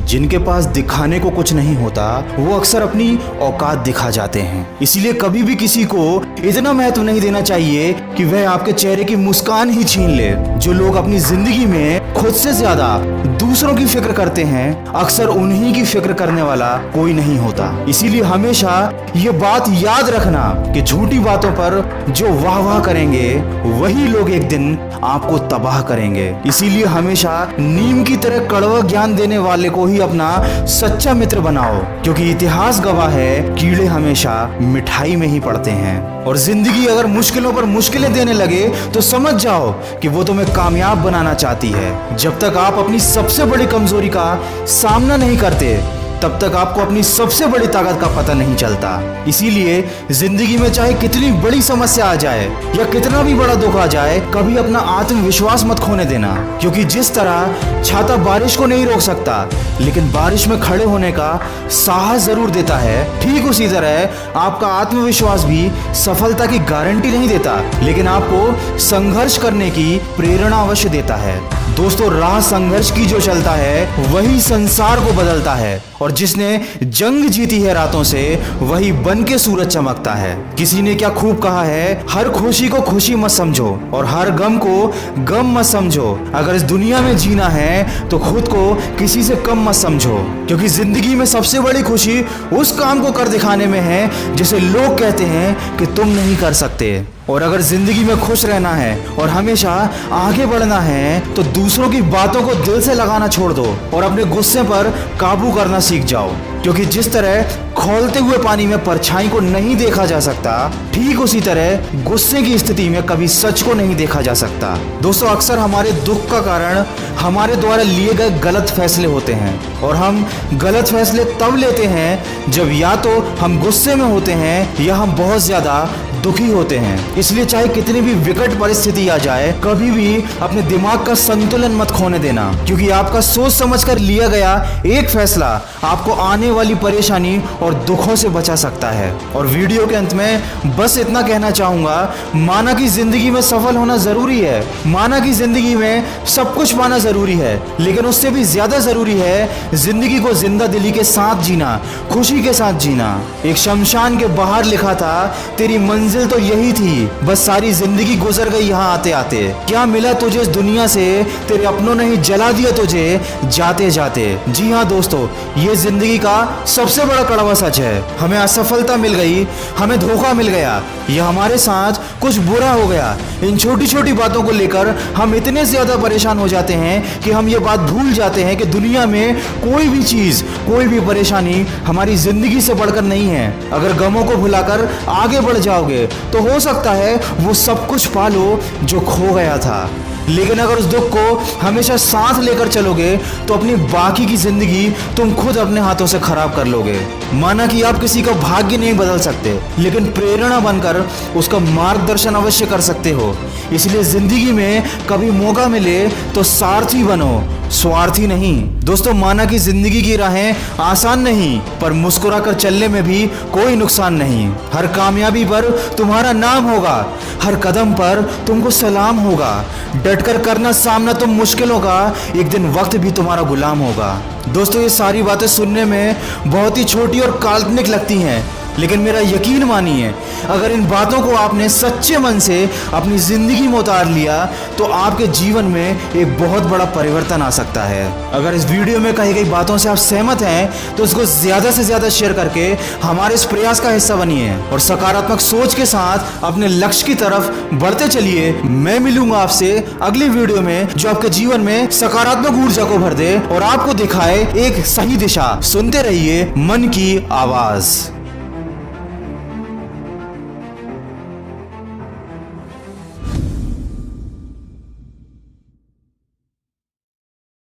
जिनके पास दिखाने को कुछ नहीं होता वो अक्सर अपनी औकात दिखा जाते हैं। इसीलिए कभी भी किसी को इतना महत्व नहीं देना चाहिए कि वह आपके चेहरे की मुस्कान ही छीन ले। जो लोग अपनी जिंदगी में खुद से ज्यादा दूसरों की फिक्र करते हैं, अक्सर उन्हीं की फिक्र करने वाला कोई नहीं होता। इसीलिए हमेशा ये बात याद रखना कि झूठी बातों पर जो वाह वाह करेंगे वही लोग एक दिन आपको तबाह करेंगे। इसीलिए हमेशा नीम की तरह कड़वा ज्ञान देने वाले को ही अपना सच्चा मित्र बनाओ, क्योंकि इतिहास गवाह है कीड़े हमेशा मिठाई में ही पड़ते हैं। और जिंदगी अगर मुश्किलों पर मुश्किलें देने लगे तो समझ जाओ कि वो तुम्हें कामयाब बनाना चाहती है। जब तक आप अपनी सबसे बड़ी कमजोरी का सामना नहीं करते तब तक आपको अपनी सबसे बड़ी ताकत का पता नहीं चलता। इसीलिए जिंदगी में चाहे कितनी बड़ी समस्या आ जाए या कितना भी बड़ा दुख आ जाए, कभी अपना आत्मविश्वास मत खोने देना, क्योंकि जिस तरह छाता बारिश को नहीं रोक सकता लेकिन बारिश में खड़े होने का साहस जरूर देता है, ठीक उसी तरह आपका आत्मविश्वास भी सफलता की गारंटी नहीं देता लेकिन आपको संघर्ष करने की प्रेरणा अवश्य देता है। दोस्तों, राह संघर्ष की जो चलता है वही संसार को बदलता है, और जिसने जंग जीती है रातों से वही बन के सूरज चमकता है। किसी ने क्या खूब कहा है, हर खुशी को खुशी मत समझो और हर गम को गम मत समझो। अगर इस दुनिया में जीना है तो खुद को किसी से कम मत समझो, क्योंकि जिंदगी में सबसे बड़ी खुशी उस काम को कर दिखाने में है जिसे लोग कहते हैं कि तुम नहीं कर सकते। और अगर जिंदगी में खुश रहना है और हमेशा आगे बढ़ना है तो दूसरों की बातों को दिल से लगाना छोड़ दो और अपने गुस्से पर काबू करना सीख जाओ, क्योंकि जिस तरह खौलते हुए पानी में परछाई को नहीं देखा जा सकता, ठीक उसी तरह गुस्से की स्थिति में कभी सच को नहीं देखा जा सकता। दोस्तों, अक्सर हमारे दुख का कारण हमारे द्वारा लिए गए गलत फैसले होते हैं, और हम गलत फैसले तब लेते हैं जब या तो हम गुस्से में होते हैं या हम बहुत ज्यादा दुखी होते हैं। इसलिए चाहे कितनी भी विकट परिस्थिति आ जाए, कभी भी अपने दिमाग का संतुलन मत खोने देना, क्योंकि आपका सोच समझकर लिया गया एक फैसला आपको आने वाली परेशानी और दुखों से बचा सकता है। और वीडियो के अंत में बस इतना कहना चाहूंगा, माना कि जिंदगी में सफल होना जरूरी है, माना कि जिंदगी में सब कुछ पाना जरूरी है, लेकिन उससे भी ज्यादा जरूरी है जिंदगी को जिंदा दिली के साथ जीना, खुशी के साथ जीना। एक शमशान के बाहर लिखा था, तेरी मंजिल तो यही थी, बस सारी जिंदगी गुजर गई यहाँ आते आते। क्या मिला तुझे इस दुनिया से, तेरे अपनों ने ही जला दिया तुझे जाते जाते। जी हाँ दोस्तों, ये जिंदगी का सबसे बड़ा कड़वा सच है। हमें असफलता मिल गई, हमें धोखा मिल गया, या हमारे साथ कुछ बुरा हो गया। इन छोटी छोटी बातों को लेकर हम इतने ज्यादा परेशान हो जाते हैं कि हम ये बात भूल जाते हैं कि दुनिया में कोई भी चीज, कोई भी परेशानी हमारी जिंदगी से बढ़कर नहीं है। अगर गमों को भुलाकर आगे बढ़ जाओगे तो हो सकता है वो सब कुछ पालो जो खो गया था, लेकिन अगर उस दुख को हमेशा साथ लेकर चलोगे तो अपनी बाकी की जिंदगी तुम खुद अपने हाथों से खराब कर लोगे। माना कि आप किसी का भाग्य नहीं बदल सकते, लेकिन प्रेरणा बनकर उसका मार्गदर्शन अवश्य कर सकते हो। इसलिए जिंदगी में कभी मौका मिले तो सारथी बनो, स्वार्थी नहीं। दोस्तों, माना कि जिंदगी की राहें आसान नहीं, पर मुस्कुराकर चलने में भी कोई नुकसान नहीं। हर कामयाबी पर तुम्हारा नाम होगा, हर कदम पर तुमको सलाम होगा। डटकर करना सामना तुम मुश्किलों का, एक दिन वक्त भी तुम्हारा गुलाम होगा। दोस्तों, ये सारी बातें सुनने में बहुत ही छोटी और काल्पनिक लगती हैं, लेकिन मेरा यकीन मानिए, अगर इन बातों को आपने सच्चे मन से अपनी जिंदगी में उतार लिया तो आपके जीवन में एक बहुत बड़ा परिवर्तन आ सकता है। अगर इस वीडियो में कही गई बातों से आप सहमत हैं तो इसको ज्यादा से ज्यादा शेयर करके हमारे इस प्रयास का हिस्सा बनिए और सकारात्मक सोच के साथ अपने लक्ष्य की तरफ बढ़ते चलिए। मैं मिलूंगा आपसे अगली वीडियो में जो आपके जीवन में सकारात्मक ऊर्जा को भर दे और आपको दिखाए एक सही दिशा। सुनते रहिए मन की आवाज।